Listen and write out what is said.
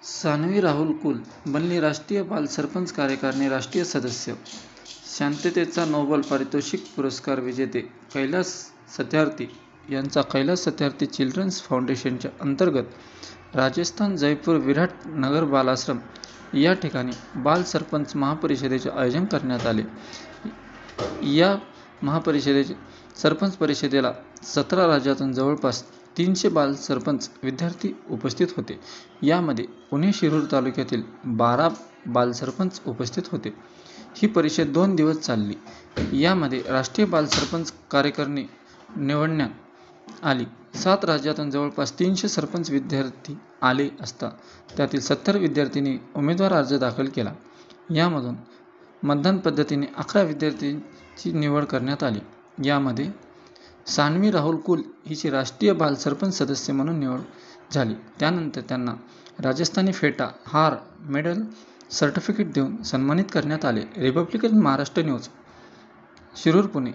सान्वी राहुल कुल बनली राष्ट्रीय बाल सरपंच कार्यकारिणी राष्ट्रीय सदस्य. शांततेचा नोबेल पारितोषिक पुरस्कार विजेते कैलास सत्यार्थी यांचा कैलास सत्यार्थी चिल्ड्रन्स फाउंडेशनच्या अंतर्गत राजस्थान जयपूर विराट नगर बालाश्रम या ठिकाणी बाल सरपंच महापरिषदेचे आयोजन करण्यात आले. या सरपंच परिषदेला 17 राज्यातून जवळपास 300 बाल सरपंच विद्यार्थी उपस्थित होते. यामध्ये पुणे शिरूर तालुक्यातील 12 बाल सरपंच उपस्थित होते. ही परिषद 2 दिवस चालली. यामध्ये राष्ट्रीय बाल सरपंच कार्यकारिणी निवडण्यात आली. 7 राज्यातून जवळपास 300 सरपंच विद्यार्थी आले असता त्यातील 70 विद्यार्थ्यांनी उमेदवार अर्ज दाखल केला. यामधून मतदान पद्धतीने 11 विद्यार्थ्यांची निवड करण्यात आली. यामध्ये सान्वी राहुल कुल हिची राष्ट्रीय बाल सरपंच सदस्य म्हणून निवड झाली. त्यानंतर त्यांना राजस्थानी फेटा, हार, मेडल, सर्टिफिकेट देऊन सन्मानित करण्यात आले. Republican Maharashtra news, Shirur, Pune.